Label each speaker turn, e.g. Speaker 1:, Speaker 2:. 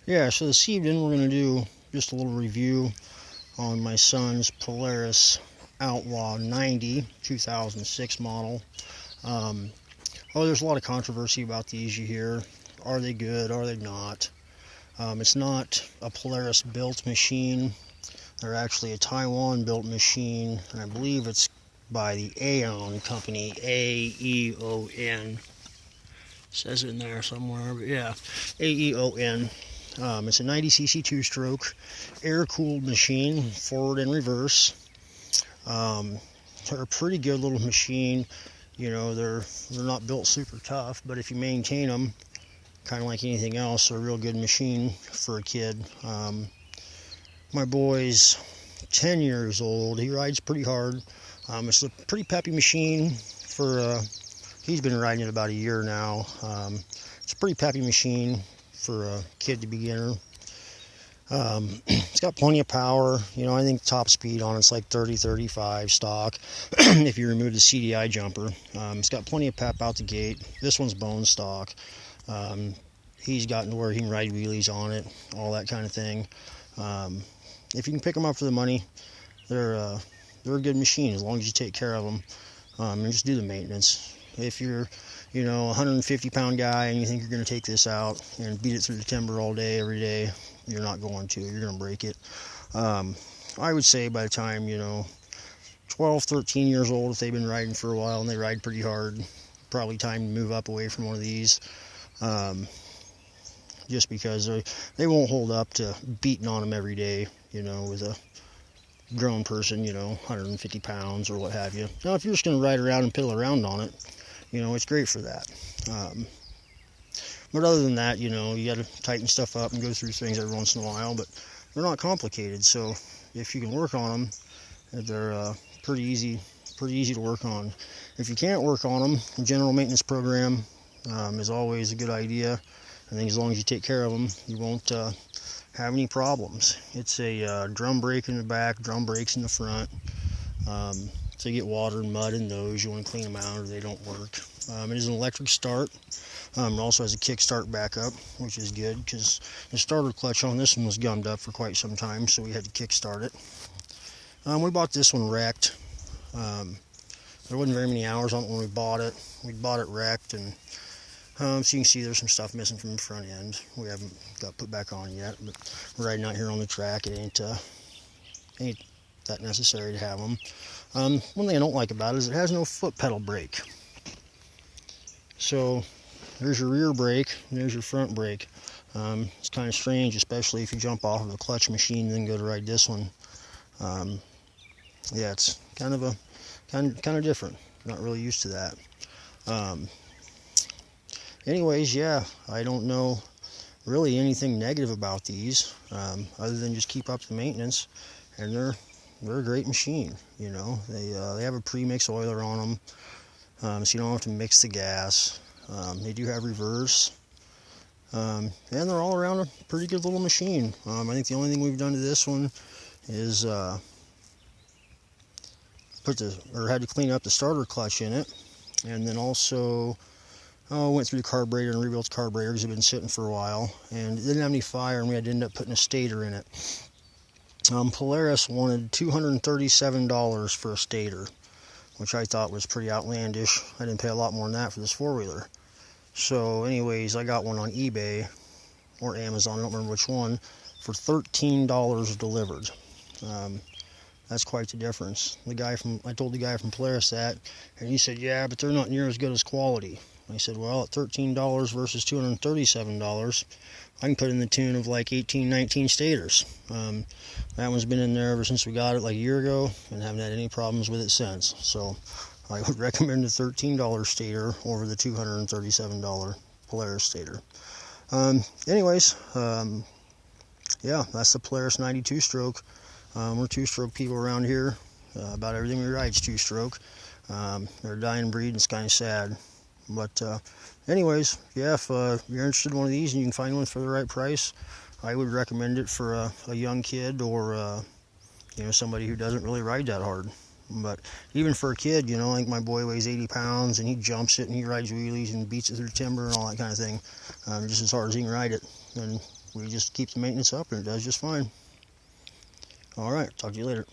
Speaker 1: Yeah, so this evening we're going to do just a little review on my son's Polaris Outlaw 90 2006 model. There's a lot of controversy about these, you hear. Are they good? Are they not? It's not a Polaris built machine. They're actually a Taiwan built machine, and I believe it's by the Aeon company, A-E-O-N. Says it in there somewhere, but yeah, A-E-O-N. It's a 90cc two-stroke, air-cooled machine, forward and reverse. They're a pretty good little machine. You know, they're not built super tough, but if you maintain them, kind of like anything else, they're a real good machine for a kid. My boy's 10 years old. He rides pretty hard. It's a pretty peppy machine for, he's been riding it about a year now. It's a pretty peppy machine for a kid to beginner. It's got plenty of power. You know, I think top speed on it's like 30-35 stock if you remove the CDI jumper. It's got plenty of pep out the gate. This one's bone stock. He's gotten to where he can ride wheelies on it, all that kind of thing. If you can pick them up for the money, they're a good machine as long as you take care of them and just do the maintenance. If you're, you know, a 150-pound guy and you think you're going to take this out and beat it through the timber all day, every day, you're not going to. You're going to break it. I would say by the time, you know, 12, 13 years old, if they've been riding for a while and they ride pretty hard, probably time to move up away from one of these. Just because they won't hold up to beating on them every day, you know, with a grown person, you know, 150 pounds or what have you. Now, if you're just going to ride around and piddle around on it, you know, it's great for that. But other than that, you know, you got to tighten stuff up and go through things every once in a while, but they're not complicated. So if you can work on them, they're pretty easy to work on. If you can't work on them, a general maintenance program is always a good idea. I think as long as you take care of them, you won't have any problems. It's a drum brake in the back, drum brakes in the front. So you get water and mud in those, you want to clean them out or they don't work. It is an electric start. It also has a kickstart backup, which is good because the starter clutch on this one was gummed up for quite some time, so we had to kickstart it. We bought this one wrecked. There wasn't very many hours on it when we bought it. We bought it wrecked, and so you can see there's some stuff missing from the front end. We haven't got put back on yet, but we're riding out here on the track. It ain't that necessary to have them. One thing I don't like about it is it has no foot pedal brake. So there's your rear brake and there's your front brake. It's kind of strange, especially if you jump off of a clutch machine and then go to ride this one. Yeah, it's kind of different. Not really used to that. Anyways, yeah, I don't know really anything negative about these, other than just keep up the maintenance, and they're a great machine. You know, they have a pre-mix oiler on them, so you don't have to mix the gas. They do have reverse, and they're all around a pretty good little machine. I think the only thing we've done to this one is had to clean up the starter clutch in it, and then also went through the carburetor and rebuilt the carburetor because it had been sitting for a while, and it didn't have any fire, and we had to end up putting a stator in it. Polaris wanted $237 for a stator, which I thought was pretty outlandish. I didn't pay a lot more than that for this four-wheeler. So anyways, I got one on eBay or Amazon, I don't remember which one, for $13 delivered. That's quite the difference. I told the guy from Polaris that, and he said, yeah, but they're not near as good as quality. I said, well, at $13 versus $237, I can put in the tune of like 18, 19 stators. That one's been in there ever since we got it like a year ago, and haven't had any problems with it since. So I would recommend the $13 stator over the $237 Polaris stator. Anyways, yeah, that's the Polaris 92 stroke. We're two-stroke people around here. About everything we ride is two-stroke. They're a dying breed, and it's kind of sad. But anyways, yeah, if you're interested in one of these and you can find one for the right price, I would recommend it for a young kid or you know, somebody who doesn't really ride that hard. But even for a kid, you know, I think my boy weighs 80 pounds and he jumps it and he rides wheelies and beats it through timber and all that kind of thing, just as hard as he can ride it. and we just keep the maintenance up and it does just fine. Alright, talk to you later.